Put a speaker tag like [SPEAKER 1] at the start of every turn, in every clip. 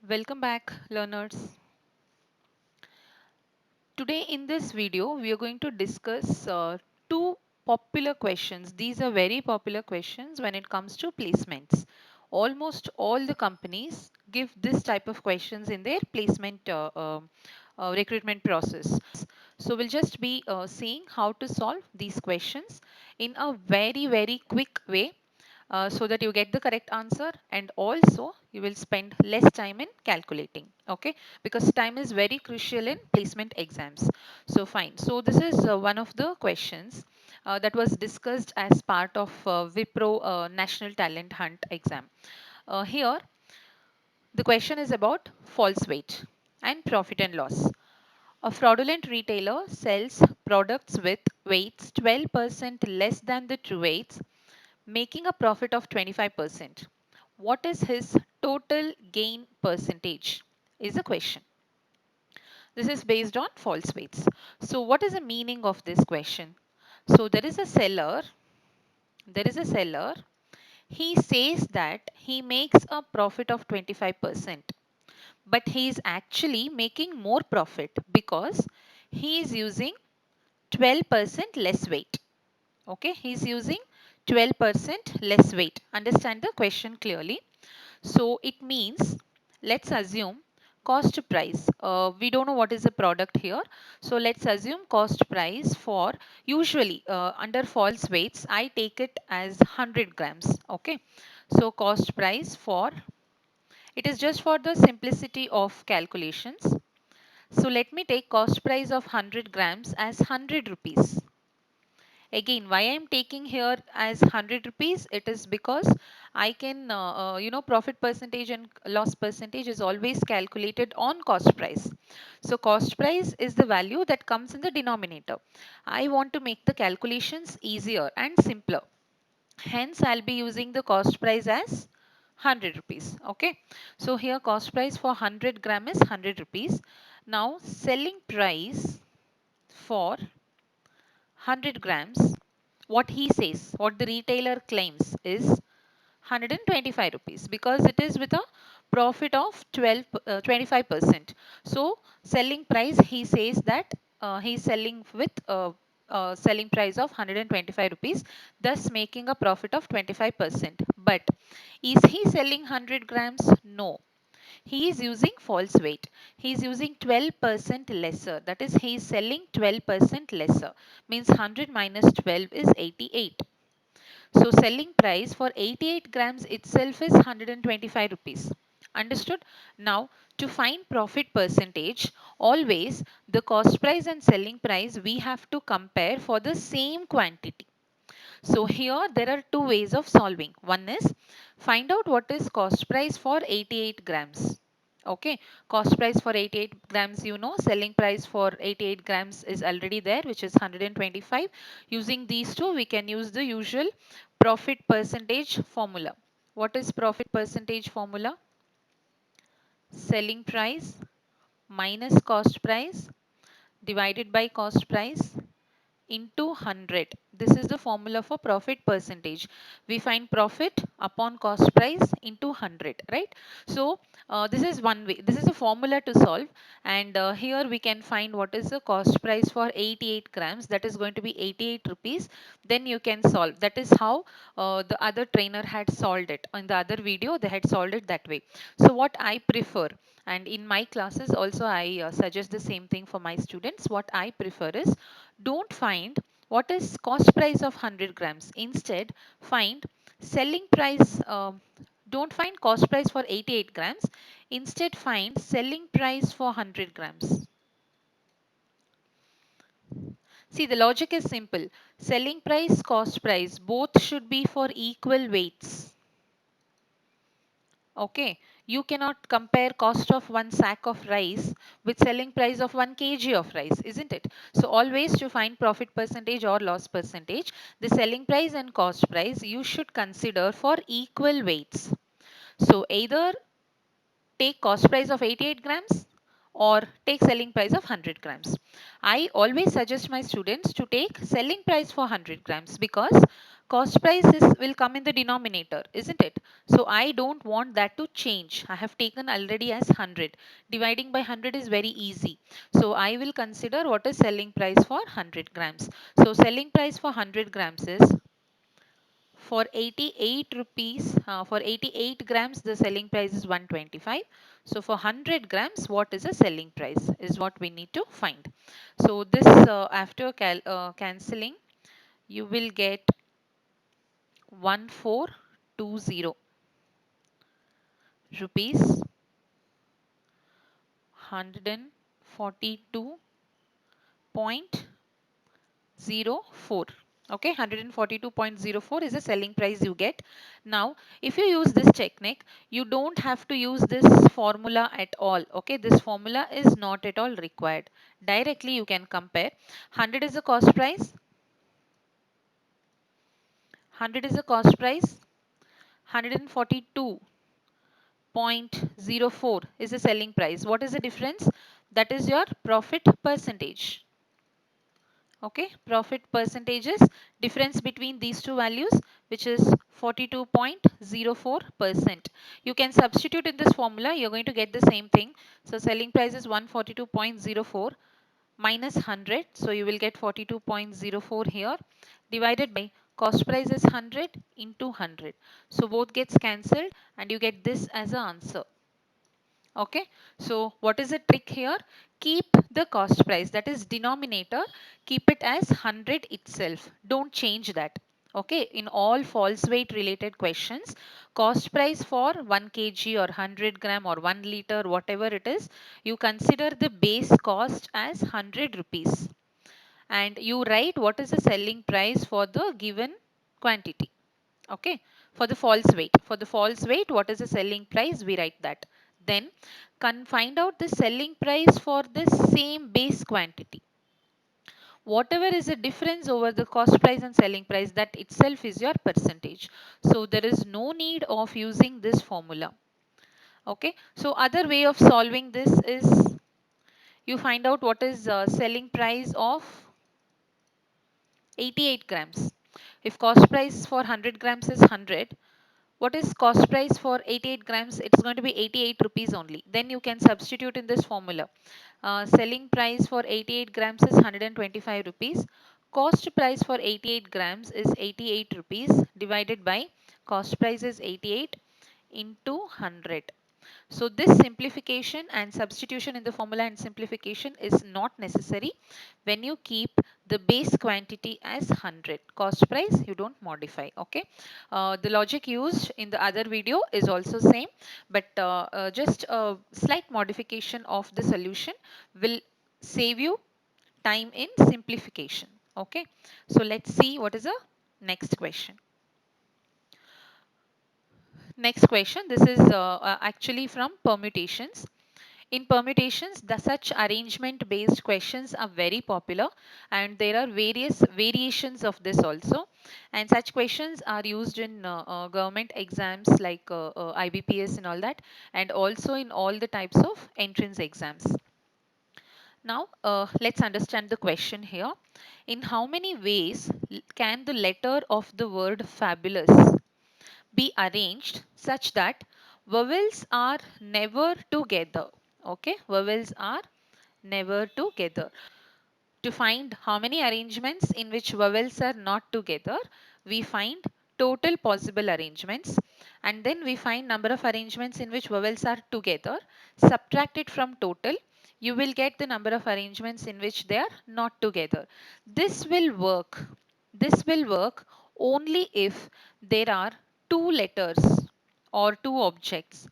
[SPEAKER 1] Welcome back, learners. Today in this video, we are going to discuss two popular questions. These are very popular questions when it comes to placements. Almost all the companies give this type of questions in their placement recruitment process. So we'll just be seeing how to solve these questions in a very quick way so that you get the correct answer, and also you will spend less time in calculating. Okay, because time is very crucial in placement exams. So fine, so this is one of the questions that was discussed as part of Wipro National Talent Hunt exam. Here the question is about false weight and profit and loss. A fraudulent retailer sells products with weights 12% less than the true weights, making a profit of 25%. What is his total gain percentage? Is the question. This is based on false weights. So, what is the meaning of this question? So, there is a seller, he says that he makes a profit of 25%, but he is actually making more profit because he is using 12% less weight. Okay, he is using 12% less weight. Understand the question clearly. So it means, let's assume cost price. We don't know what is the product here. So let's assume cost price for, usually under false weights, I take it as 100 grams. Okay. So cost price for, it is just for the simplicity of calculations. So let me take cost price of 100 grams as 100 rupees. Again, why I am taking here as 100 rupees, it is because I can, profit percentage and loss percentage is always calculated on cost price. So cost price is the value that comes in the denominator. I want to make the calculations easier and simpler. Hence, I'll be using the cost price as 100 rupees. Okay. So here cost price for 100 gram is 100 rupees. Now selling price for 100 grams, what he says, what the retailer claims is 125 rupees, because it is with a profit of 25%. So selling price, he says that he's selling with selling price of 125 rupees, thus making a profit of 25%. But is he selling 100 grams? No, he is using false weight. He is using 12% lesser. That is, he is selling 12% lesser. Means 100 minus 12 is 88. So selling price for 88 grams itself is 125 rupees. Understood? Now, to find profit percentage, always the cost price and selling price we have to compare for the same quantity. So here there are two ways of solving. One is find out what is cost price for 88 grams. Okay, cost price for 88 grams, you know, selling price for 88 grams is already there, which is 125. Using these two, we can use the usual profit percentage formula. What is profit percentage formula? Selling price minus cost price divided by cost price into 100. This is the formula for profit percentage. We find profit upon cost price into 100, right? So this is one way. This is a formula to solve, and here we can find what is the cost price for 88 grams. That is going to be 88 rupees. Then you can solve. That is how the other trainer had solved it. In the other video, they had solved it that way. So what I prefer, and in my classes also I suggest the same thing for my students, what I prefer is, don't find what is cost price of 100 grams. Instead, find selling price. Don't find cost price for 88 grams. Instead, find selling price for 100 grams. See, the logic is simple. Selling price, cost price, both should be for equal weights. Okay, you cannot compare cost of one sack of rice with selling price of 1 kg of rice, isn't it? So always, to find profit percentage or loss percentage, the selling price and cost price you should consider for equal weights. So either take cost price of 88 grams or take selling price of 100 grams. I always suggest my students to take selling price for 100 grams because cost price will come in the denominator, isn't it? So I don't want that to change. I have taken already as 100. Dividing by 100 is very easy. So I will consider what is selling price for 100 grams. So selling price for 100 grams is for 88 rupees, for 88 grams, the selling price is 125. So for 100 grams, what is the selling price is what we need to find. So this after cancelling, you will get 1420 rupees, 142.04. Okay, 142.04 is the selling price you get. Now if you use this technique, you don't have to use this formula at all. Okay, this formula is not at all required. Directly you can compare. 100 is the cost price, 100 is the cost price, 142.04 is the selling price. What is the difference? That is your profit percentage. Okay, profit percentages, difference between these two values, which is 42.04%. You can substitute in this formula, you're going to get the same thing. So selling price is 142.04 minus 100, so you will get 42.04 here, divided by cost price is 100 into 100. So both gets cancelled and you get this as an answer. Okay, so what is the trick here? Keep the cost price, that is denominator, keep it as 100 itself. Don't change that. Okay, in all false weight related questions, cost price for 1 kg or 100 gram or 1 liter, whatever it is, you consider the base cost as 100 rupees. And you write what is the selling price for the given quantity. Okay, for the false weight, what is the selling price, we write that. Then find out the selling price for the same base quantity. Whatever is the difference over the cost price and selling price, that itself is your percentage. So there is no need of using this formula. Okay, so other way of solving this is, you find out what is selling price of 88 grams. If cost price for 100 grams is 100, what is cost price for 88 grams? It's going to be 88 rupees only. Then you can substitute in this formula. Selling price for 88 grams is 125 rupees. Cost price for 88 grams is 88 rupees, divided by cost price is 88 into 100. So this simplification and substitution in the formula and simplification is not necessary when you keep the base quantity as 100. Cost price you don't modify. Okay. The logic used in the other video is also same, but just a slight modification of the solution will save you time in simplification. Okay. So let's see what is the next question. Next question. This is actually from permutations. In permutations, the such arrangement based questions are very popular, and there are various variations of this also. And such questions are used in government exams like IBPS and all that, and also in all the types of entrance exams. Now, let's understand the question here. In how many ways can the letter of the word fabulous be arranged such that vowels are never together? Okay, vowels are never together. To find how many arrangements in which vowels are not together, we find total possible arrangements, and then we find number of arrangements in which vowels are together. Subtract it from total, you will get the number of arrangements in which they are not together. This will work. This will work only if there are two letters or two objects.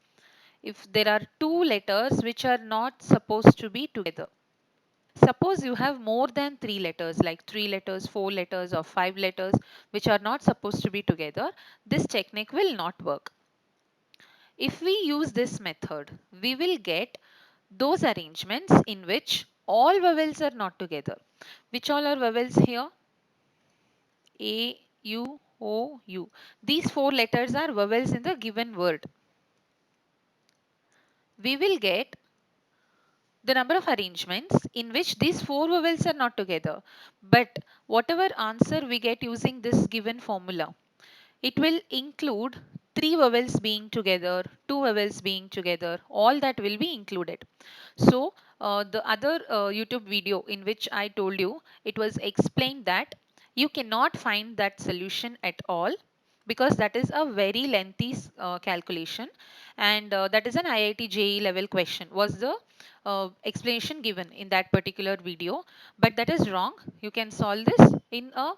[SPEAKER 1] If there are two letters which are not supposed to be together. Suppose you have more than three letters, like three letters, four letters, or five letters, which are not supposed to be together, this technique will not work. If we use this method, we will get those arrangements in which all vowels are not together. Which all are vowels here? A, U, O, U. These four letters are vowels in the given word. We will get the number of arrangements in which these four vowels are not together. But whatever answer we get using this given formula, it will include three vowels being together, two vowels being together, all that will be included. So, the other YouTube video in which I told you, it was explained that you cannot find that solution at all because that is a very lengthy calculation, and that is an IIT JEE level question was the explanation given in that particular video, but that is wrong. You can solve this in a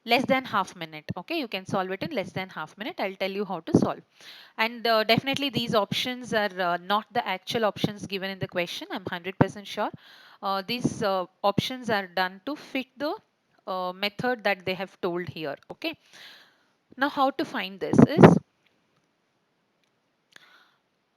[SPEAKER 1] less than half minute. Okay, you can solve it in less than half minute. I'll tell you how to solve. And definitely these options are not the actual options given in the question. I'm 100% sure these options are done to fit the method that they have told here. Okay, now how to find this is,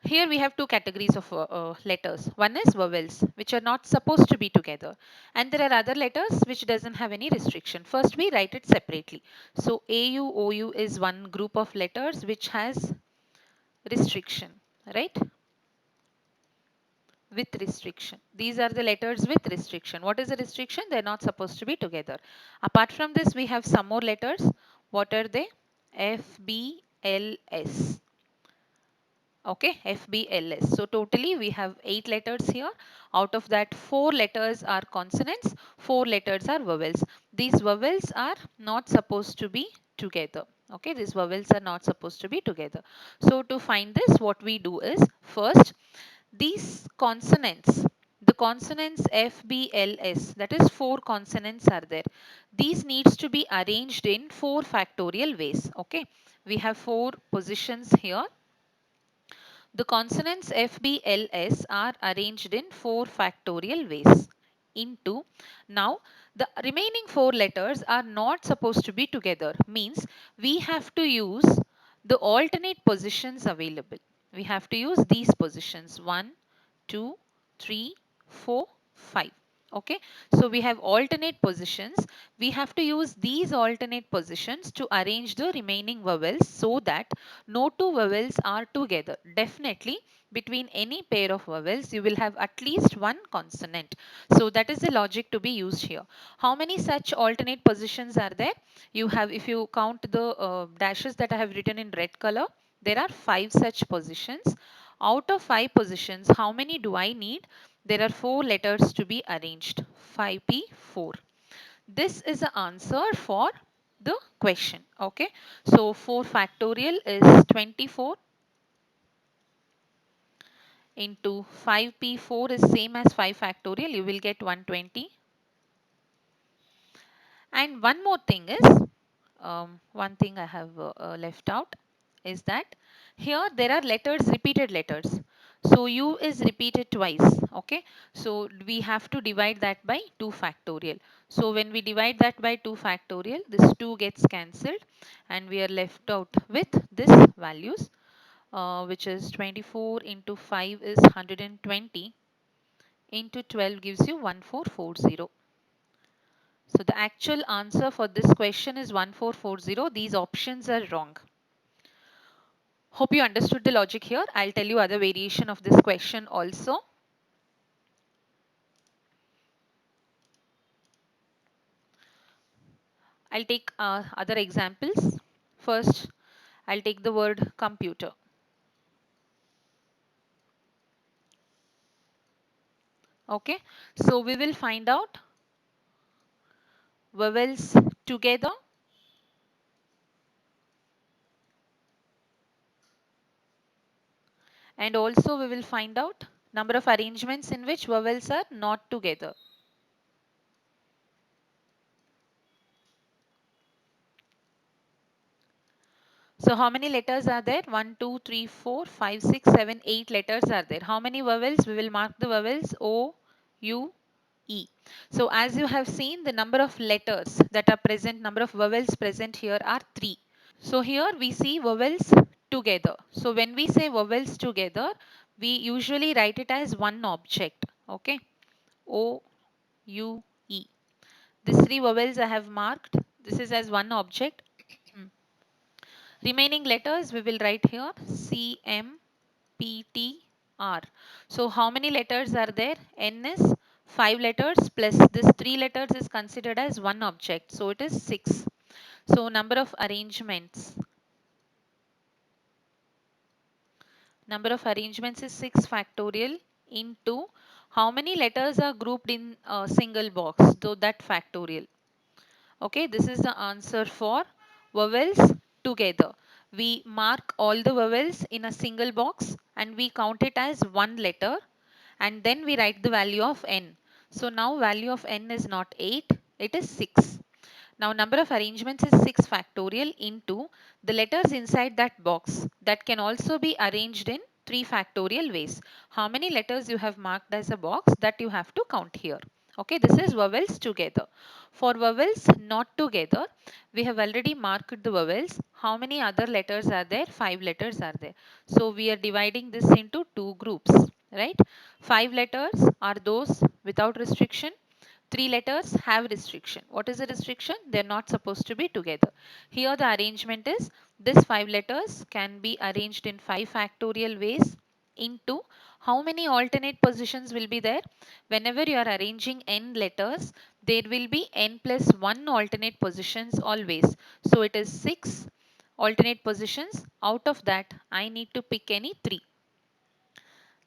[SPEAKER 1] here we have two categories of letters. One is vowels, which are not supposed to be together. And there are other letters which doesn't have any restriction. First, we write it separately. So, AU, OU is one group of letters which has restriction, right? With restriction. These are the letters with restriction. What is the restriction? They're not supposed to be together. Apart from this, we have some more letters. What are they? F, B, L, S. Okay, FBLS. So totally we have 8 letters here. Out of that, 4 letters are consonants, 4 letters are vowels. These vowels are not supposed to be together. Okay, these vowels are not supposed to be together. So to find this, what we do is, first, these consonants, the consonants F, B, L, S, that is 4 consonants are there. These needs to be arranged in 4 factorial ways. Okay, we have 4 positions here. The consonants F, B, L, S are arranged in 4 factorial ways into. Now, the remaining 4 letters are not supposed to be together. Means we have to use the alternate positions available. We have to use these positions 1, 2, 3, 4, 5. Okay, so we have alternate positions. We have to use these alternate positions to arrange the remaining vowels so that no two vowels are together. Definitely between any pair of vowels you will have at least one consonant. So that is the logic to be used here. How many such alternate positions are there? You have, if you count the dashes that I have written in red color, there are 5 such positions. Out of 5 positions, how many do I need? There are 4 letters to be arranged. 5p4. This is the answer for the question. Okay. So 4 factorial is 24 into 5p4 is same as 5 factorial. You will get 120. And one more thing is, one thing I have left out is that here there are letters, repeated letters. So U is repeated twice. Okay. So we have to divide that by 2 factorial. So when we divide that by 2 factorial, this 2 gets cancelled and we are left out with this values, which is 24 into 5 is 120 into 12 gives you 1440. So the actual answer for this question is 1440. These options are wrong. Hope you understood the logic here. I'll tell you other variation of this question also. I'll take other examples. First, I'll take the word computer. Okay, so we will find out vowels together and also we will find out number of arrangements in which vowels are not together. So how many letters are there? 1, 2, 3, 4, 5, 6, 7, 8 letters are there. How many vowels? We will mark the vowels O, U, E. So as you have seen, the number of letters that are present, number of vowels present here are 3. So here we see vowels together. So when we say vowels together, we usually write it as one object. Okay. O, U, E. These 3 vowels I have marked. This is as one object. Remaining letters we will write here C, M, P, T, R. So how many letters are there? N is 5 letters plus this 3 letters is considered as one object. So it is 6. So number of arrangements. Number of arrangements is 6 factorial into how many letters are grouped in a single box. So that factorial. Okay, this is the answer for vowels together. We mark all the vowels in a single box and we count it as one letter and then we write the value of n. So now value of n is not 8, it is 6. Now number of arrangements is 6 factorial into the letters inside that box that can also be arranged in 3 factorial ways. How many letters you have marked as a box that you have to count here. Okay, this is vowels together. For vowels not together, we have already marked the vowels. How many other letters are there? 5 letters are there. So we are dividing this into two groups, right? 5 letters are those without restriction. 3 letters have restriction. What is the restriction? They are not supposed to be together. Here the arrangement is this 5 letters can be arranged in 5 factorial ways into how many alternate positions will be there? Whenever you are arranging n letters, there will be n plus 1 alternate positions always. So it is 6 alternate positions. Out of that, I need to pick any 3.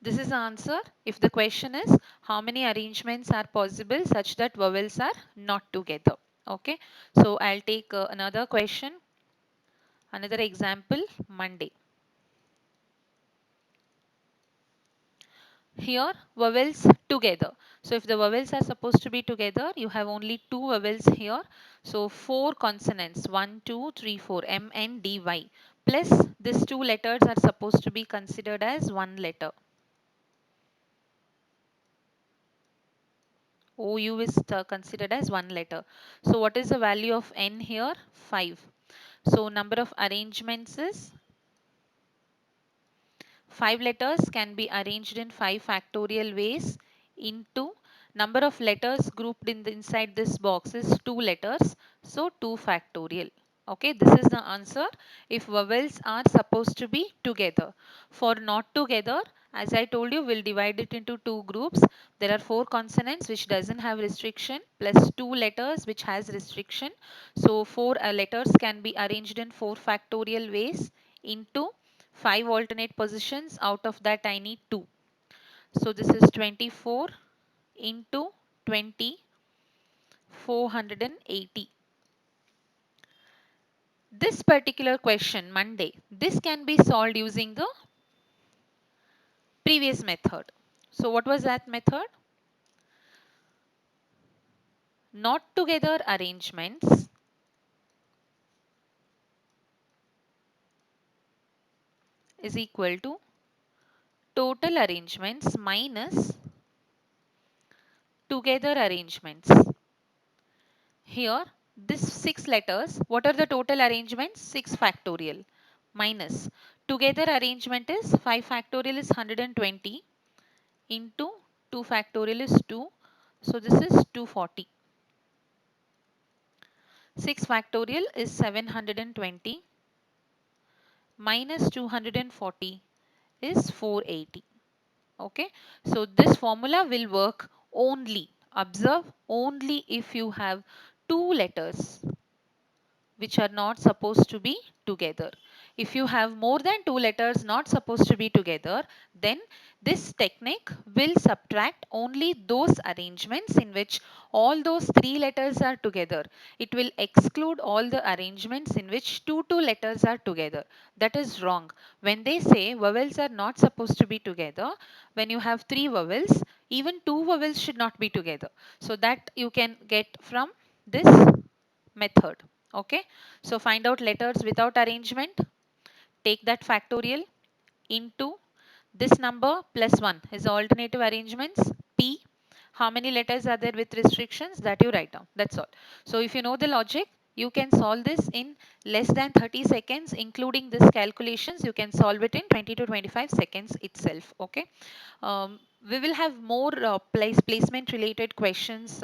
[SPEAKER 1] This is the answer. If the question is how many arrangements are possible such that vowels are not together. Okay. So I'll take another question, another example, Monday. Here vowels together. So if the vowels are supposed to be together, you have only two vowels here. So four consonants, 1, 2, 3, 4, M, N, D, Y. Plus these two letters are supposed to be considered as one letter. OU is considered as one letter. So what is the value of N here? 5. So number of arrangements is 5 letters can be arranged in 5 factorial ways into number of letters grouped in the inside this box is 2 letters. So 2 factorial. Okay, this is the answer if vowels are supposed to be together. For not together, as I told you, we'll divide it into two groups. There are 4 consonants which doesn't have restriction plus 2 letters which has restriction. So 4 letters can be arranged in 4 factorial ways into 5 alternate positions. Out of that I need 2. So this is 24 into 20, 480. This particular question, Monday, this can be solved using the previous method. So what was that method? Not together arrangements is equal to total arrangements minus together arrangements. Here, this 6 letters, what are the total arrangements? 6 factorial minus together arrangement is 5 factorial is 120 into 2 factorial is 2. So this is 240. 6 factorial is 720 minus 240 is 480. Okay, so this formula will work only, observe, only if you have two letters which are not supposed to be together. If you have more than two letters not supposed to be together, then this technique will subtract only those arrangements in which all those three letters are together. It will exclude all the arrangements in which two letters are together. That is wrong. When they say vowels are not supposed to be together, when you have three vowels, even two vowels should not be together. So that you can get from this method. Okay, so find out letters without arrangement, take that factorial into this number plus 1 is alternative arrangements. P, how many letters are there with restrictions, that you write down. That's all. So if you know the logic, you can solve this in less than 30 seconds, including this calculations. You can solve it in 20 to 25 seconds itself. Okay. We will have more placement related questions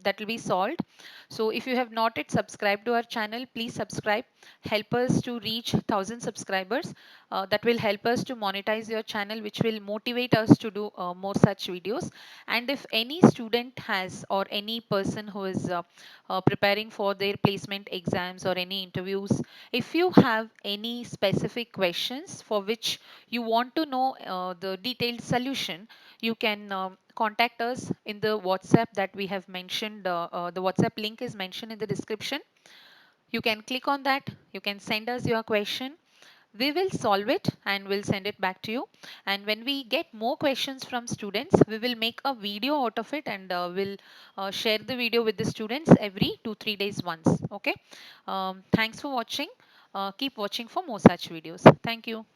[SPEAKER 1] that will be solved. So if you have not yet subscribed to our channel, please subscribe. Help us to reach 1000 subscribers. That will help us to monetize your channel, which will motivate us to do more such videos. And if any student has, or any person who is preparing for their placement exams or any interviews, if you have any specific questions for which you want to know the detailed solution, you can contact us in the WhatsApp that we have mentioned. The WhatsApp link is mentioned in the description. You can click on that. You can send us your question. We will solve it and we'll send it back to you. And when we get more questions from students, we will make a video out of it, and we'll share the video with the students every 2 3 days once. Okay. Thanks for watching. Keep watching for more such videos. Thank you.